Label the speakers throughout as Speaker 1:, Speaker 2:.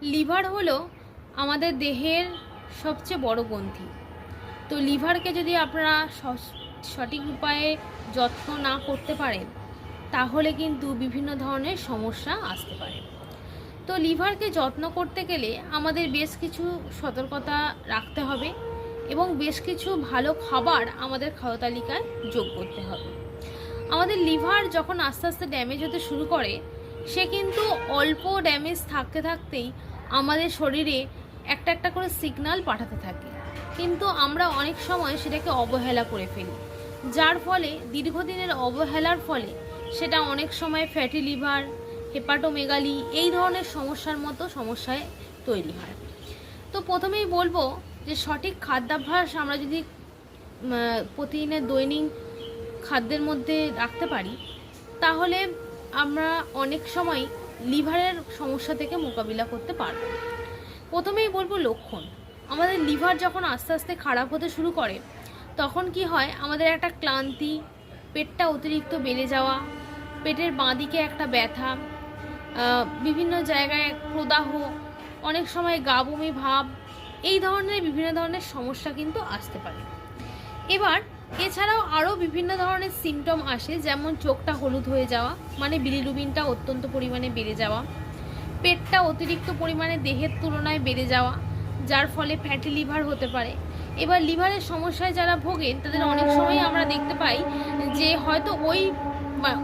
Speaker 1: Liver হলো আমাদের দেহের সবচেয়ে বড় গ্রন্থি। তো লিভারকে যদি আপনারা সঠিক উপায়ে যত্ন না করতে পারেন, তাহলে কিন্তু বিভিন্ন ধরনের সমস্যা আসতে পারে। তো লিভারকে যত্ন করতে গেলে আমাদের বেশ কিছু সতর্কতা রাখতে হবে এবং বেশ কিছু ভালো খাবার আমাদের খাদ্য তালিকায় যোগ করতে হবে। আমাদের লিভার যখন আস্তে আস্তে ড্যামেজ হতে শুরু করে, সে কিন্তু অল্প ড্যামেজ থাকতে থাকতেই আমাদের শরীরে একটা একটা করে সিগন্যাল পাঠাতে থাকে, কিন্তু আমরা অনেক সময় সেটাকে অবহেলা করে ফেলি, যার ফলে দীর্ঘদিনের অবহেলার ফলে সেটা অনেক সময় ফ্যাটি লিভার, হেপাটোমেগালি এই ধরনের সমস্যার মতো সমস্যায় তৈরি হয়। তো প্রথমেই বলবো যে সঠিক খাদ্যাভ্যাস আমরা যদি প্রতিদিনের দৈনিক খাদ্যের মধ্যে রাখতে পারি, তাহলে আমরা অনেক সময় লিভারের সমস্যা থেকে মোকাবিলা করতে পারব। প্রথমেই বলবো লক্ষণ। আমাদের লিভার যখন আস্তে আস্তে খারাপ হতে শুরু করে, তখন কি হয়, আমাদের একটা ক্লান্তি, পেটটা অতিরিক্ত বেড়ে যাওয়া, পেটের বাঁ দিকে একটা ব্যথা, বিভিন্ন জায়গায় প্রদাহ, অনেক সময় গা বমি ভাব, এই ধরনের বিভিন্ন ধরনের সমস্যা কিন্তু আসতে পারে। এবার এছাড়াও আরও বিভিন্ন ধরনের সিমটম আসে, যেমন চোখটা হলুদ হয়ে যাওয়া, মানে বিলিরুবিনটা অত্যন্ত পরিমাণে বেড়ে যাওয়া, পেটটা অতিরিক্ত পরিমাণে দেহের তুলনায় বেড়ে যাওয়া, যার ফলে ফ্যাটি লিভার হতে পারে। এবার লিভারের সমস্যায় যারা ভোগেন, তাদের অনেক সময় আমরা দেখতে পাই যে হয়তো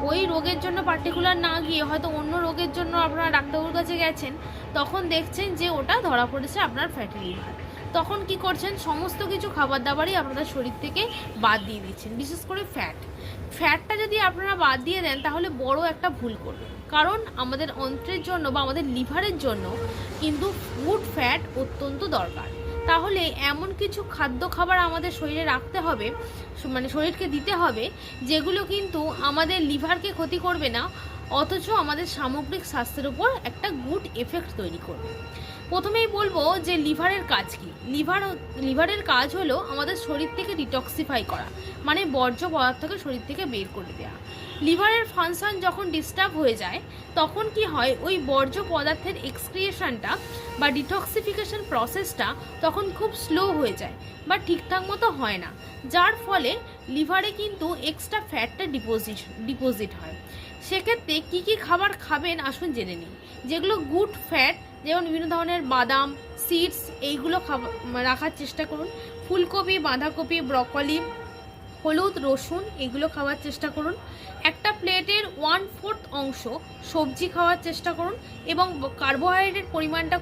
Speaker 1: ওই রোগের জন্য পার্টিকুলার না গিয়ে হয়তো অন্য রোগের জন্য আপনারা ডাক্তারবাবুর কাছে গেছেন, তখন দেখছেন যে ওটা ধরা পড়েছে আপনার ফ্যাটি লিভার। তখন কি করছেন, সমস্ত কিছু খাবার দাবারই আপনাদের শরীর থেকে বাদ দিয়ে দিচ্ছেন, বিশেষ করে ফ্যাটটা যদি আপনারা বাদ দিয়ে দেন, তাহলে বড় একটা ভুল করবেন। কারণ আমাদের অন্ত্রের জন্য বা আমাদের লিভারের জন্য কিন্তু গুড ফ্যাট অত্যন্ত দরকার। তাহলে এমন কিছু খাবার আমাদের শরীরে রাখতে হবে, মানে শরীরকে দিতে হবে, যেগুলো কিন্তু আমাদের লিভারকে ক্ষতি করবে না, অথচ আমাদের সামগ্রিক স্বাস্থ্যের উপর একটা গুড এফেক্ট তৈরি করবে। প্রথমেই বলবো যে লিভারের কাজ কি। লিভারের কাজ হলো আমাদের শরীর থেকে ডিটক্সিফাই করা, মানে বর্জ্য পদার্থকে শরীর থেকে বের করে দেওয়া। লিভারের ফাংশন যখন ডিস্টার্ব হয়ে যায়, তখন কি হয়, ওই বর্জ্য পদার্থের এক্সক্রিয়েশনটা বা ডিটক্সিফিকেশন প্রসেসটা তখন খুব স্লো হয়ে যায় বা ঠিকঠাক মতো হয় না, যার ফলে লিভারে কিন্তু এক্সট্রা ফ্যাটটা ডিপোজিট হয়। সেক্ষেত্রে কী কী খাবার খাবেন আসুন জেনে নিই। যেগুলো গুড ফ্যাট, যেমন বিভিন্ন ধরনের বাদাম, সিডস, এইগুলো রাখার চেষ্টা করুন। ফুলকপি, বাঁধাকপি, ব্রকলি, হলুদ, রসুন, এগুলো খাওয়ার চেষ্টা করুন। একটা প্লেটের 1/4 অংশ সবজি খাওয়ার চেষ্টা করুন এবং কার্বোহাইড্রেট পরিমাণটা